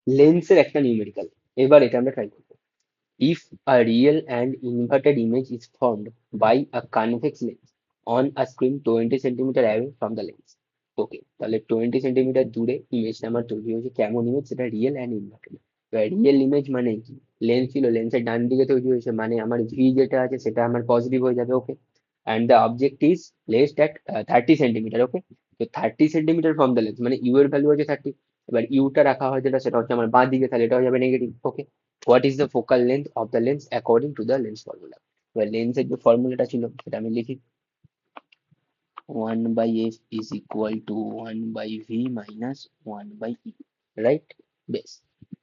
লেন্সের একটা নিউমেরিক্যাল। এবার এটা আমরা ট্রাই করবো। If a real and inverted image is formed by a convex lens on a screen 20 centimeter away from the lens. ওকে, তাহলে 20 centimetre দূরে ইমেজটা আমার তৈরি হয়েছে। কেমন ইমেজ? সেটা রিয়েল অ্যান্ড ইনভার্টেড। এবার রিয়েল ইমেজ মানে কি? লেন্স ছিল, লেন্সের ডান দিকে তৈরি হয়েছে, মানে আমার ভি যেটা আছে সেটা আমার পজিটিভ হয়ে যাবে। Okay, and the object is placed at 30 centimetre. Okay, তো 30 সেন্টিমিটার ফ্রম দ্য লেন্স, মানে ইউ এর ভ্যালু আছে 30। এবার ইউটা রাখা হয় যেটা, সেটা হচ্ছে আমার বাঁ দিকে, তাহলে এটা হয়ে যাবে negative. Okay, what is the focal length of the lens according to the lens formula. এবার লেন্সের যে ফর্মুলাটা ছিল সেটা আমি লিখি। 1/f is equal to 1/v minus 1/e, right? বেশ,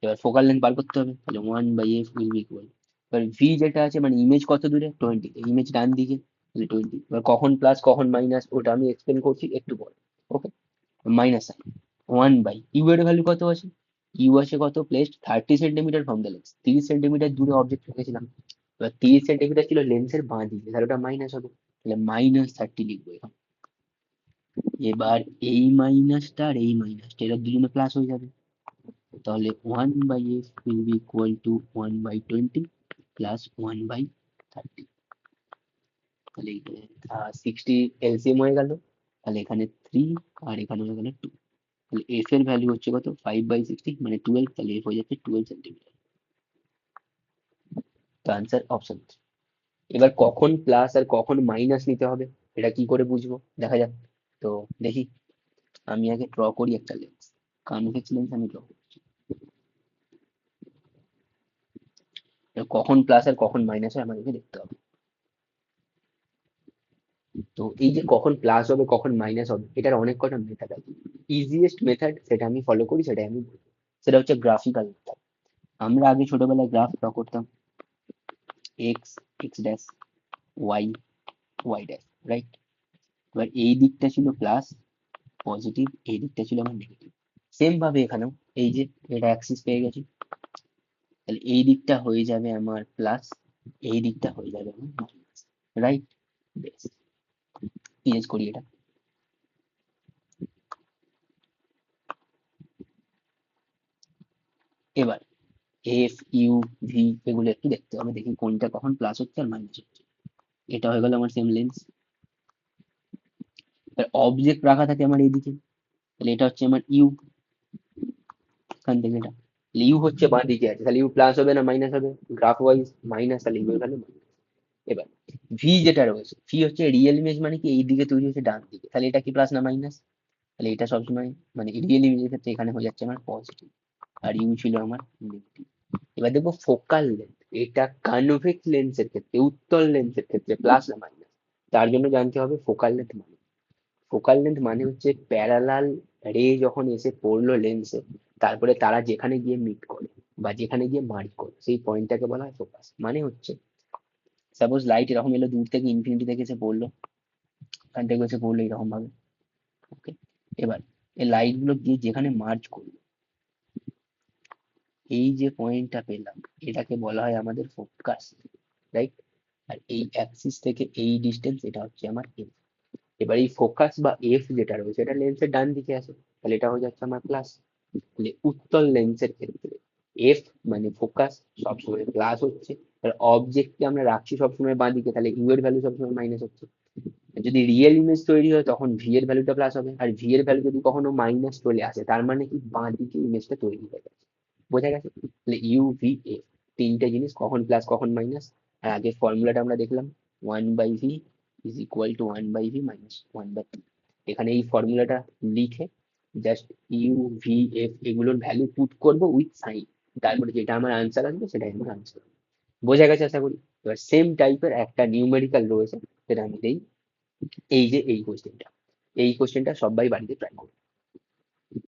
এবার ফোকাল লেন্থ বার করতে হবে, তাহলে 1/f will be equal, এবার ভি যেটা আছে মানে ইমেজ কত দূরে, 20, ইমেজ ডান দিকে, তাহলে 20। এবার কখন প্লাস কখন মাইনাস ওটা আমি এক্সপ্লেন করছি একটু পরে। ওকে, মাইনাস সাইন। 1/ইউ এর ভ্যালু কত আছে? ইউ আছে কত? Placed 30 centimetre from the lens, 30 centimetre দূরে অবজেক্ট রেখেছিলাম। এবার 30 সেন্টিমিটার ছিল লেন্সের বাঁ দিকে, তাহলে ওটা মাইনাস হবে, তাহলে -30 লিখবো এখানে। এবার এই মাইনাসটা আর এই মাইনাসটা এরা দুজনে প্লাস হয়ে যাবে, তাহলে 1/f will be equal to 1/20 plus 1/30। তাহলে 60 এলসিএম হয়ে গেল, তাহলে এখানে 3 আর এখানে হয়ে গেল 2। তাহলে এফ এর ভ্যালু হচ্ছে কত? 5/60 মানে 12, তাহলে এফ হয়ে যাচ্ছে 12 সেন্টিমিটার। তো আনসার অপশন। এবার কখন প্লাস আর কখন মাইনাস নিতে হবে এটা কি করে বুঝবো দেখা যাক। তো দেখি, আমি আগে ড্র করি একটা লেন্স, কনভেক্স লেন্স আমি ড্র করছি। এবার কখন প্লাস আর কখন মাইনাস হয় আমাদেরকে দেখতে হবে। তো এই যে কখন প্লাস হবে কখন মাইনাস হবে এটার অনেক কটা মেথড আছে। ইজিয়েস্ট মেথড সেটা আমি ফলো করি, সেটা আমি বলবো। সেটা হচ্ছে গ্রাফিক্যাল মেথড। আমরা আগে ছোটবেলায় গ্রাফ ড্র করতাম, X, X dash, Y, Y dash, right? এবার এই দিকটা ছিল প্লাস পজিটিভ, এই দিকটা ছিল আমার নেগেটিভ। সেম ভাবে এখানেও এই যে এটা অ্যাক্সিস পেয়ে গেছি, তাহলে এই দিকটা হয়ে যাবে আমার প্লাস, এই দিকটা হয়ে যাবে আমার মাইনাস, রাইট? বেশ, ইমেজ করি এটা। এবার এফ, ইউ, ভি এগুলো একটু দেখতে হবে, দেখি কোনটা কখন প্লাস হচ্ছে আর মাইনাস হচ্ছে। এটা হয়ে গেল আমার সেম লেন্স। এবার অবজেক্ট রাখা থাকে আমার এইদিকে, তাহলে এটা হচ্ছে আমার ইউ, এখান থেকে এটা, ইউ হচ্ছে বাঁ দিকে আছে, তাহলে ইউ প্লাস হবে না মাইনাস হবে? গ্রাফ ওয়াইজ মাইনাস, তাহলে ইউ এর ভ্যালু মাইনাস। এবার ভি যেটা রয়েছে, ভি হচ্ছে রিয়েল ইমেজ, মানে কি এই দিকে তৈরি হচ্ছে ডান দিকে, তাহলে এটা কি প্লাস না মাইনাস? তাহলে এটা সবসময় মানে রিয়েল ইমেজের ক্ষেত্রে এখানে হয়ে যাচ্ছে আমার পজিটিভ, আর ইউ ছিল আমার নেগেটিভ। এবার দেখবো ফোকাল লেন্থ, এটা কনভেক্স লেন্সের ক্ষেত্রে, উত্তল লেন্সের ক্ষেত্রে প্লাস না মাইনাস। তার জন্য জানতে হবে ফোকাল লেন্থ মানে। ফোকাল লেন্থ মানে হচ্ছে প্যারালাল রে যখন এসে পড়লো লেন্সে, তারপরে তারা যেখানে গিয়ে মিট করে বা যেখানে গিয়ে মার্ক করে সেই পয়েন্টটাকে বলা হয় ফোকাস। মানে হচ্ছে সাপোজ লাইট এরকম এলো দূর থেকে, ইনফিনিটি থেকে এসে পড়লো, এখান থেকে এসে পড়লো এরকম ভাবে। ওকে, এবার এই লাইট গুলো গিয়ে যেখানে মার্চ করলো, এই যে পয়েন্টটা পেলাম এটাকে বলা হয় আমাদের ফোকাস, রাইট? আর এই অ্যাক্সিস থেকে এই ডিস্টেন্স এটা হচ্ছে আমার এফ। এবার এই ফোকাস বা এফ যেটা রয়েছে এটা লেন্সের ডান দিকে আছে, তাহলে এটা হয়ে যাচ্ছে আমার প্লাস। তাহলে উত্তল লেন্সের ক্ষেত্রে এফ মানে ফোকাস সবসময় প্লাস হচ্ছে, আর অবজেক্টকে আমরা রাখছি সবসময় বাঁ দিকে, তাহলে ইউ এর ভ্যালু সবসময় মাইনাস হচ্ছে। আর যদি রিয়েল ইমেজ তৈরি হয় তখন ভি এর ভ্যালুটা প্লাস হবে, আর ভি এর ভ্যালু যদি কখনো মাইনাস চলে আসে তার মানে কি বাঁ দিকে ইমেজটা তৈরি হয়ে গেছে। বোঝা গেছে? তাহলে ইউ ভি এফ তিনটে জিনিস, কখন প্লাস কখন মাইনাস। আর আগে ফর্মুলাটা আমরা দেখলাম, 1/v is equal to 1/v minus 1/2। এখানে এই ফর্মুলাটা লিখে জাস্ট ইউ ভি এফ এগুলোর ভ্যালু পুট করবো উইথ সাইন, তারপরে যেটা আমার আনসার আসবে সেটাই আমার আনসার। বোঝা গেছে আশা করি। এবার সেম টাইপের একটা নিউমেরিক্যাল রয়েছে, সেটা আমি দেই। এই যে এই কোশ্চেনটা, এই কোশ্চেনটা সবাই বাড়িতে ট্রাই করবে।